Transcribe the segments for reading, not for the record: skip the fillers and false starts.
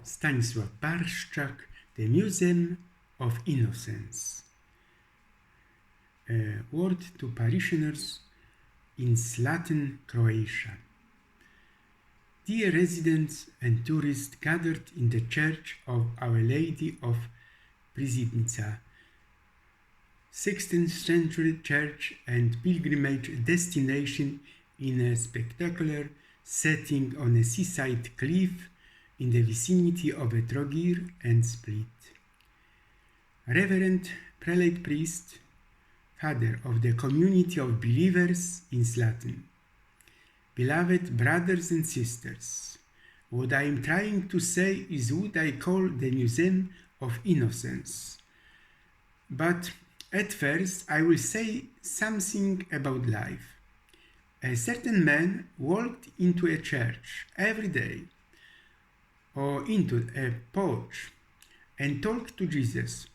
Stanisław Barszczak, The Museum of Innocence. A word to parishioners in Slatin, Croatia. Dear residents and tourists gathered in the Church of Our Lady of Prisitnica, 16th century church and pilgrimage destination in a spectacular setting on a seaside cliff in the vicinity of a Trogir and Split. Reverend Prelate Priest, father of the community of believers in Slatin. Beloved brothers and sisters, what I am trying to say is what I call the Museum of Innocence. But at first I will say something about life. A certain man walked into a church every day or into a porch and talked to Jesus.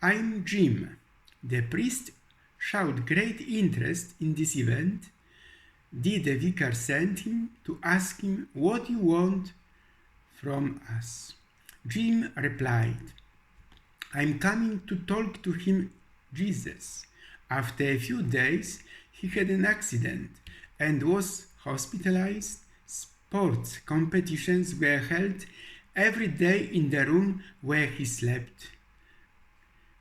I'm Jim. The priest showed great interest in this event. Did the vicar send him to ask him what you want from us? Jim replied, I'm coming to talk to him, Jesus. After a few days, he had an accident and was hospitalized. Sports competitions were held every day in the room where he slept.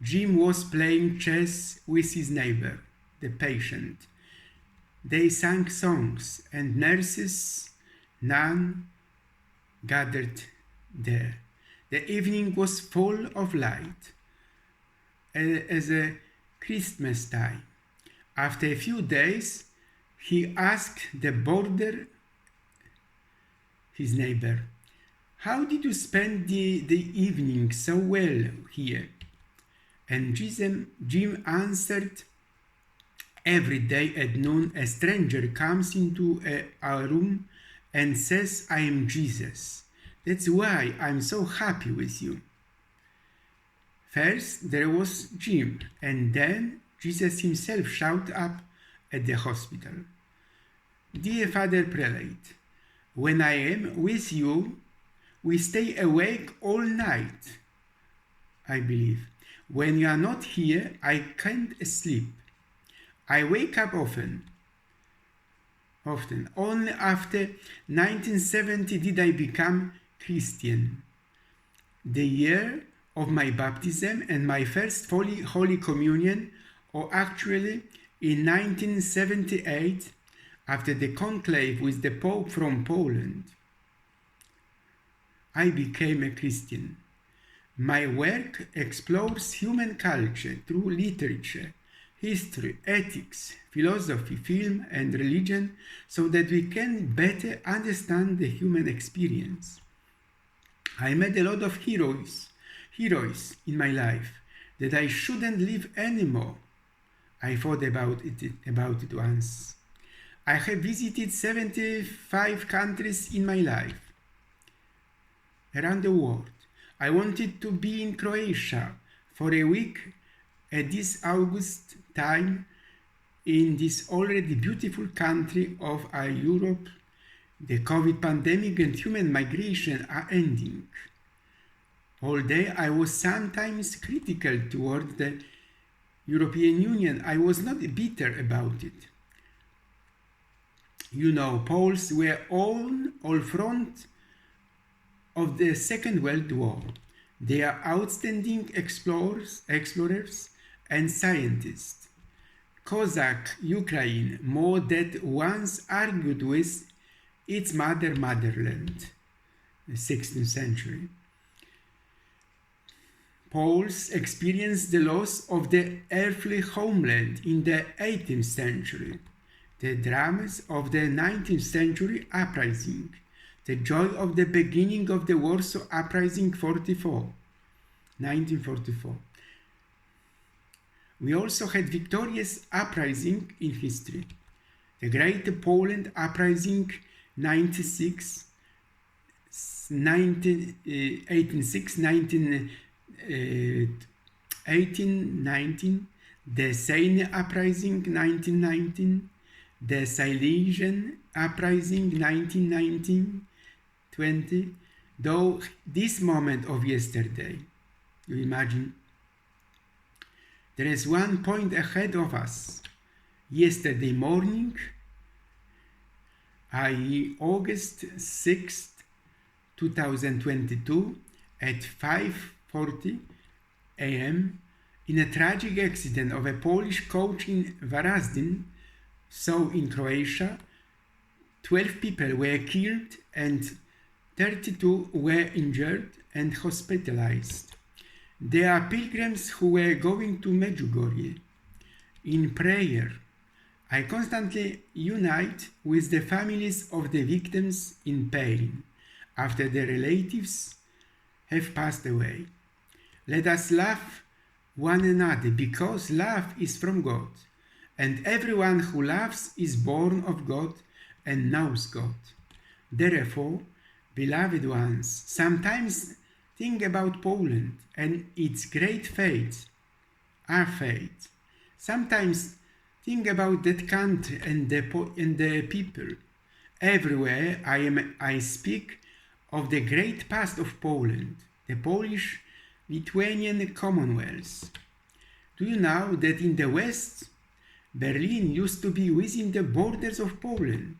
Jim was playing chess with his neighbor, the patient. They sang songs, and nurses, nuns gathered there. The evening was full of light, as a Christmas time. After a few days, he asked the boarder, his neighbor, how did you spend the evening so well here? And Jim answered, every day at noon a stranger comes into our room and says, I am Jesus. That's why I'm so happy with you. First there was Jim, and then Jesus himself showed up at the hospital. Dear Father Prelate, when I am with you, we stay awake all night, I believe. When you are not here, I can't sleep. I wake up often. Only after 1970 did I become Christian. The year of my baptism and my first Holy Communion, or actually in 1978, after the conclave with the Pope from Poland, I became a Christian. My work explores human culture through literature, history, ethics, philosophy, film, and religion so that we can better understand the human experience. I met a lot of heroes in my life that I shouldn't live anymore. I thought about it once. I have visited 75 countries in my life around the world. I wanted to be in Croatia for a week at this August time in this already beautiful country of our Europe. The COVID pandemic and human migration are ending. Although I was sometimes critical toward the European Union, I was not bitter about it. You know, Poles were all front of the Second World War. They are outstanding explorers and scientists. Cossack Ukraine, more than once argued with its motherland, the 16th century. Poles experienced the loss of the earthly homeland in the 18th century. The dramas of the 19th century uprising, the joy of the beginning of the Warsaw Uprising 1944. We also had victorious uprising in history. The Great Poland Uprising 1819, the Seine Uprising 1919, the Silesian Uprising 1919, 20, though this moment of yesterday. You imagine? There is one point ahead of us. Yesterday morning, i.e. August 6th, 2022, at 5:40 a.m., in a tragic accident of a Polish coach in Varazdin, so in Croatia, 12 people were killed and 32 were injured and hospitalized. They are pilgrims who were going to Medjugorje. In prayer, I constantly unite with the families of the victims in pain after their relatives have passed away. Let us love one another, because love is from God, and everyone who loves is born of God and knows God. Therefore, beloved ones, sometimes think about Poland and its great fate, our fate. Sometimes think about that country and the people. Everywhere I speak of the great past of Poland, the Polish-Lithuanian Commonwealth. Do you know that in the West, Berlin used to be within the borders of Poland?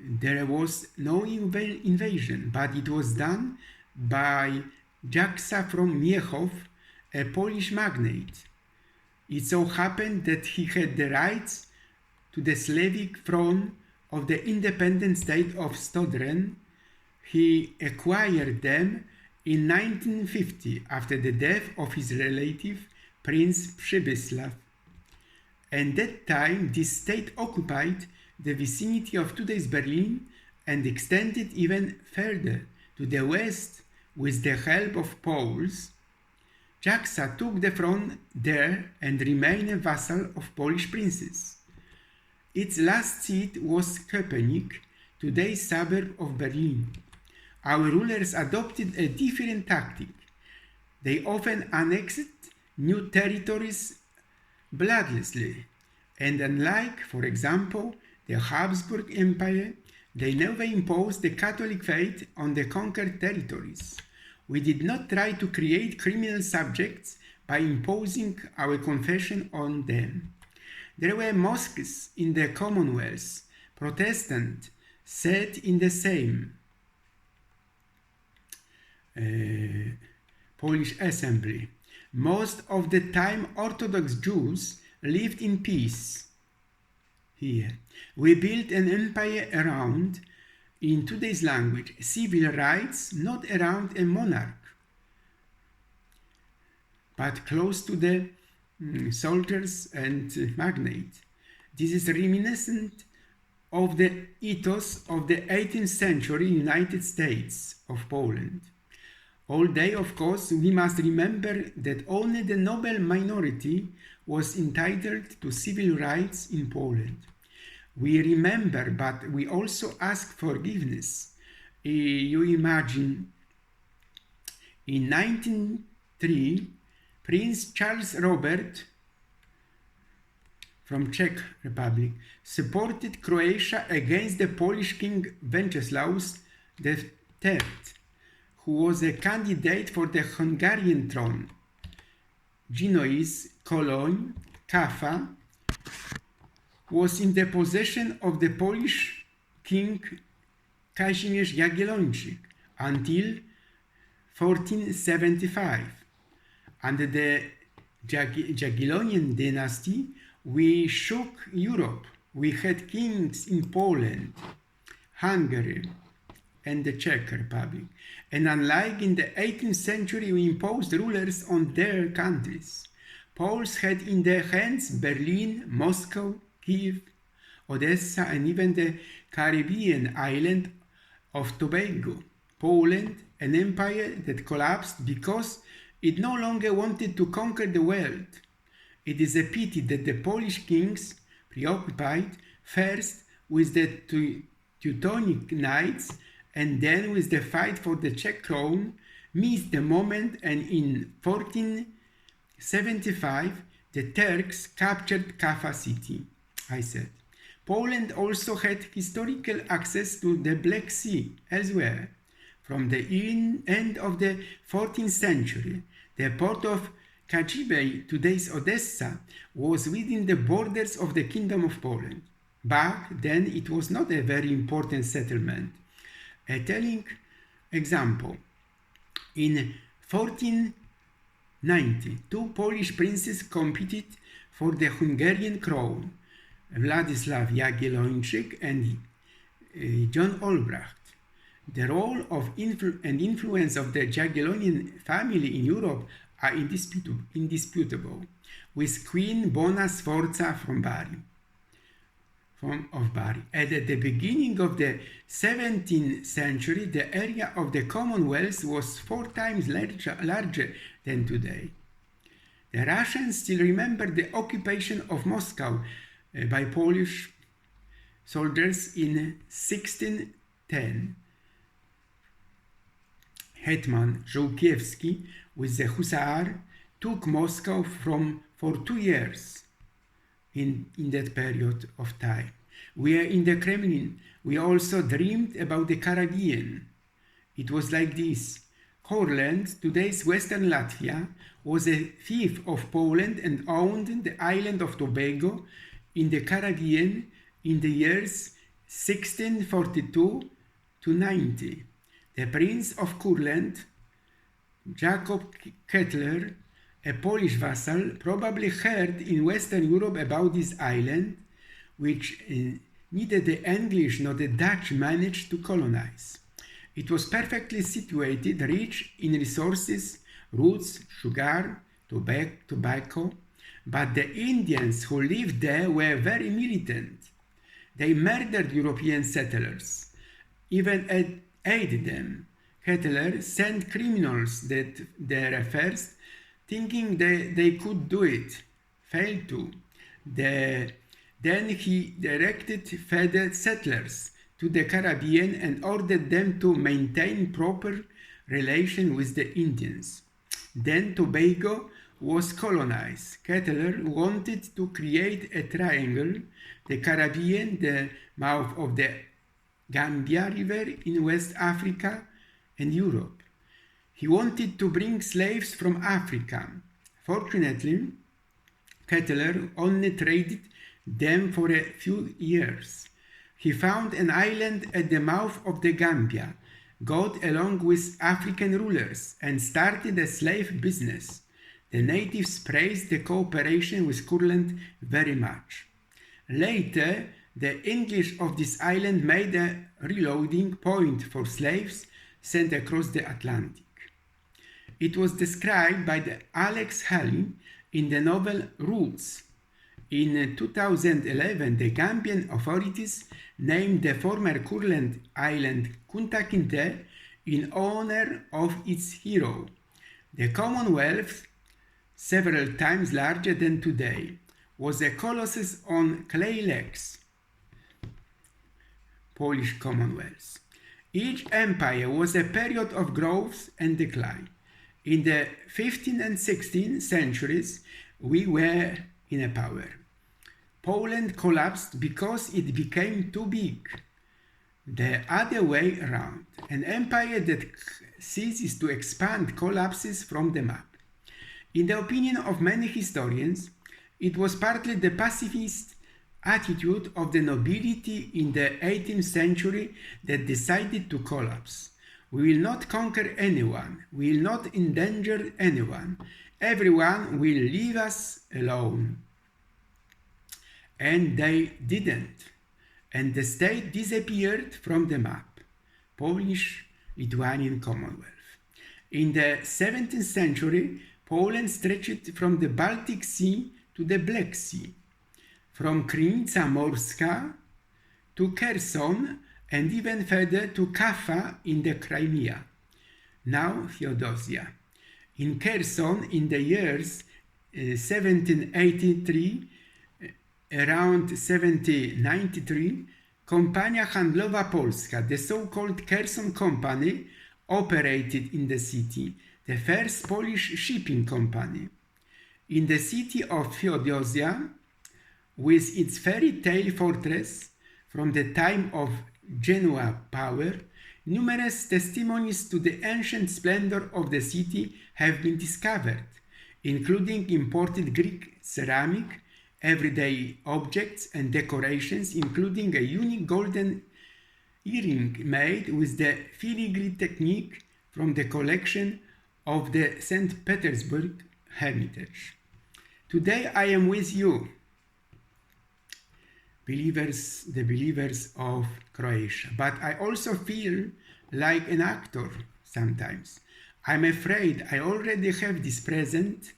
There was no invasion, but it was done by Jacksa from Miechów, a Polish magnate. It so happened that he had the rights to the Slavic throne of the independent state of Stodren. He acquired them in 1950 after the death of his relative Prince Przemysław. At that time, this state occupied the vicinity of today's Berlin and extended even further to the west with the help of Poles. Jacksa took the throne there and remained a vassal of Polish princes. Its last seat was Köpenick, today's suburb of Berlin. Our rulers adopted a different tactic. They often annexed new territories bloodlessly, and unlike, for example, the Habsburg Empire, they never imposed the Catholic faith on the conquered territories. We did not try to create criminal subjects by imposing our confession on them. There were mosques in the Commonwealth. Protestant sat in the same Polish assembly. Most of the time, Orthodox Jews lived in peace here. We built an empire around, in today's language, civil rights, not around a monarch, but close to the soldiers and magnates. This is reminiscent of the ethos of the 18th century United States of Poland. All day, of course, we must remember that only the noble minority was entitled to civil rights in Poland. We remember, but we also ask forgiveness. You imagine, in 1903, Prince Charles Robert from Czech Republic supported Croatia against the Polish King Wenceslaus III, who was a candidate for the Hungarian throne. Genoese Cologne, Kaffa, was in the possession of the Polish King Kazimierz Jagiellończyk until 1475. Under the Jagiellonian dynasty, we shook Europe. We had kings in Poland, Hungary, and the Czech Republic. And unlike in the 18th century, we imposed rulers on their countries. Poles had in their hands Berlin, Moscow, Kiev, Odessa, and even the Caribbean island of Tobago. Poland, an empire that collapsed because it no longer wanted to conquer the world. It is a pity that the Polish kings, preoccupied first with the Teutonic Knights and then with the fight for the Czech crown, missed the moment, and in 1475 the Turks captured Kaffa city. I said, Poland also had historical access to the Black Sea elsewhere. From the end of the 14th century, the port of Kajibey, today's Odessa, was within the borders of the Kingdom of Poland. Back then, it was not a very important settlement. A telling example: in 1490, two Polish princes competed for the Hungarian crown, Władysław Jagiellończyk and John Olbracht. The role of and influence of the Jagiellonian family in Europe are indisputable, with Queen Bona Sforza of Bari. At the beginning of the 17th century, the area of the Commonwealth was 4 times larger than today. The Russians still remember the occupation of Moscow by Polish soldiers in 1610. Hetman Żółkiewski with the Hussar took Moscow for 2 years in that period of time. We are in the Kremlin. We also dreamed about the Caribbean. It was like this. Courland, today's Western Latvia, was a fief of Poland and owned the island of Tobago in the Caribbean in the years 1642 to 90. The Prince of Courland, Jacob Kettler, a Polish vassal, probably heard in Western Europe about this island, which neither the English nor the Dutch managed to colonize. It was perfectly situated, rich in resources, roots, sugar, tobacco, but the Indians who lived there were very militant. They murdered European settlers, even aided them. Hitler sent criminals there first, thinking they could do it, failed to. Then he directed further settlers to the Caribbean and ordered them to maintain proper relation with the Indians. Then Tobago was colonized. Hitler wanted to create a triangle, the Caribbean, the mouth of the Gambia River in West Africa and Europe. He wanted to bring slaves from Africa. Fortunately, Hitler only traded them for a few years. He found an island at the mouth of the Gambia, got along with African rulers, and started a slave business. The natives praised the cooperation with Courland very much. Later, the English of this island made a reloading point for slaves sent across the Atlantic. It was described by Alex Haley in the novel Roots. In 2011, the Gambian authorities named the former Courland island Kunta Kinte in honor of its hero. The Commonwealth, several times larger than today, was a colossus on clay legs. Polish Commonwealth. Each empire was a period of growth and decline. In the 15th and 16th centuries, we were in a power. Poland collapsed because it became too big. The other way around. An empire that ceases to expand collapses from the map. In the opinion of many historians, it was partly the pacifist attitude of the nobility in the 18th century that decided to collapse. We will not conquer anyone. We will not endanger anyone. Everyone will leave us alone. And they didn't. And the state disappeared from the map. Polish-Lithuanian Commonwealth. In the 17th century, Poland stretched from the Baltic Sea to the Black Sea, from Krynica Morska to Kherson, and even further to Kaffa in the Crimea, now Feodosia. In Kherson, in the years 1783, around 1793, Kompania Handlowa Polska, the so-called Kherson Company, operated in the city, the first Polish shipping company. In the city of Feodosia, with its fairy tale fortress from the time of Genoa power, numerous testimonies to the ancient splendor of the city have been discovered, including imported Greek ceramic, everyday objects and decorations, including a unique golden earring made with the filigree technique from the collection of the St. Petersburg Hermitage. Today I am with you, the believers of Croatia, but I also feel like an actor sometimes. I'm afraid I already have this present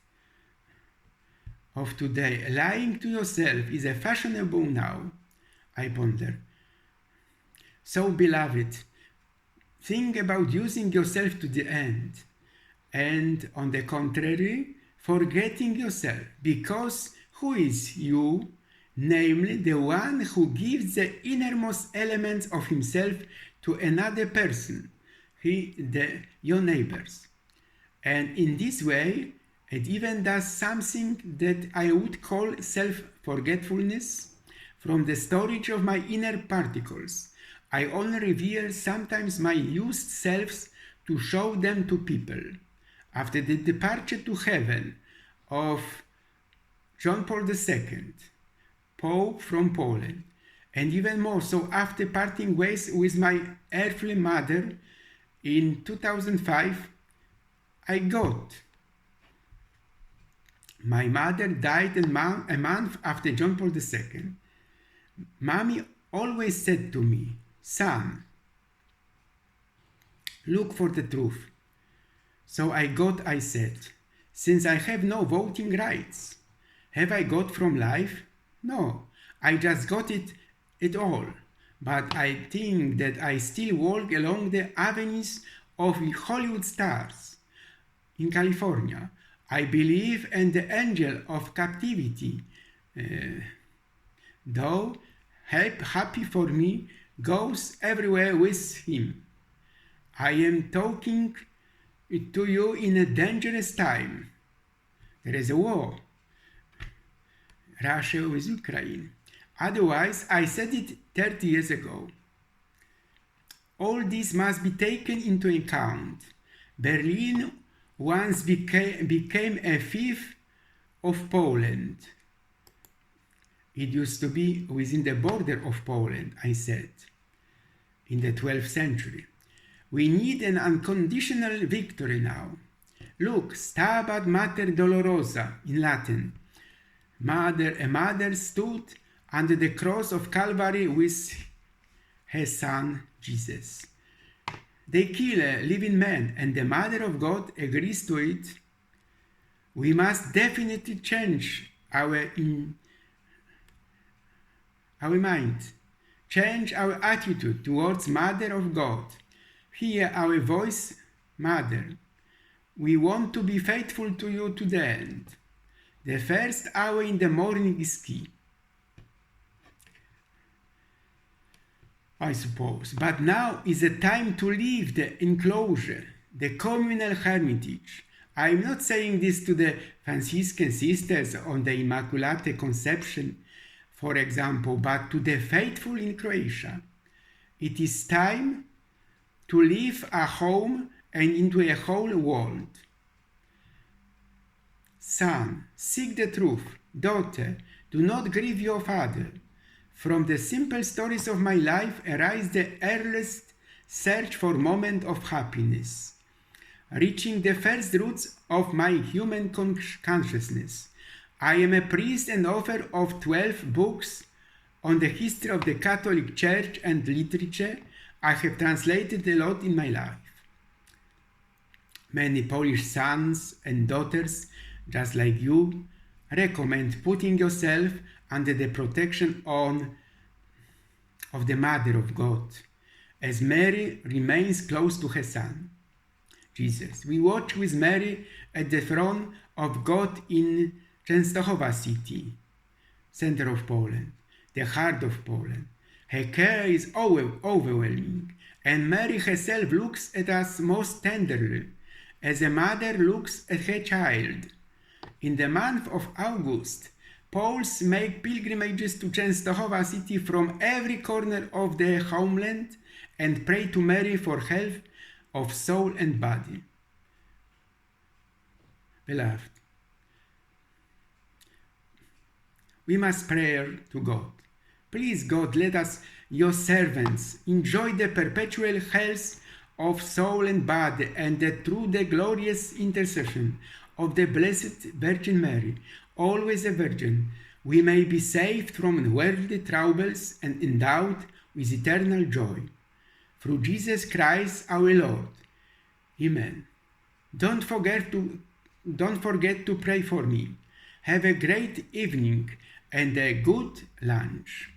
of today. Lying to yourself is a fashionable now, I ponder. So, beloved, think about using yourself to the end, and on the contrary, forgetting yourself, because who is you? Namely, the one who gives the innermost elements of himself to another person, your neighbors. And in this way, it even does something that I would call self-forgetfulness. From the storage of my inner particles, I only reveal sometimes my used selves to show them to people. After the departure to heaven of John Paul II, Pope from Poland, and even more so after parting ways with my earthly mother in 2005, I got. My mother died a month after John Paul II. Mommy always said to me, "Son, look for the truth." So I said, since I have no voting rights, have I got from life? No, I just got it all. But I think that I still walk along the avenues of Hollywood stars. In California, I believe in the angel of captivity, though happy for me, goes everywhere with him. I am talking to you in a dangerous time. There is a war. Russia with Ukraine. Otherwise, I said it 30 years ago. All this must be taken into account. Berlin once became a fief of Poland. It used to be within the border of Poland, I said, in the 12th century. We need an unconditional victory now. Look, Stabat Mater Dolorosa in Latin. A mother stood under the cross of Calvary with her son Jesus. They kill a living man, and the Mother of God agrees to it. We must definitely change our mind, change our attitude towards Mother of God. Hear our voice, Mother. We want to be faithful to you to the end. The first hour in the morning is key, I suppose. But now is the time to leave the enclosure, the communal hermitage. I am not saying this to the Franciscan sisters on the Immaculate Conception, for example, but to the faithful in Croatia. It is time to leave a home and into a whole world. Son, seek the truth. Daughter, do not grieve your father. From the simple stories of my life arise the earliest search for moment of happiness, reaching the first roots of my human consciousness. I am a priest and author of 12 books on the history of the Catholic Church and literature. I have translated a lot in my life. Many Polish sons and daughters, just like you, recommend putting yourself under the protection of the Mother of God, as Mary remains close to her Son, Jesus. We watch with Mary at the throne of God in Częstochowa city, center of Poland, the heart of Poland. Her care is overwhelming, and Mary herself looks at us most tenderly, as a mother looks at her child. In the month of August, Poles make pilgrimages to Częstochowa city from every corner of the homeland and pray to Mary for health of soul and body. Beloved, we must pray to God. Please, God, let us, your servants, enjoy the perpetual health of soul and body, and that through the glorious intercession of the Blessed Virgin Mary, always a virgin, we may be saved from worldly troubles and endowed with eternal joy. Through Jesus Christ our Lord. Amen. Don't forget to pray for me. Have a great evening and a good lunch.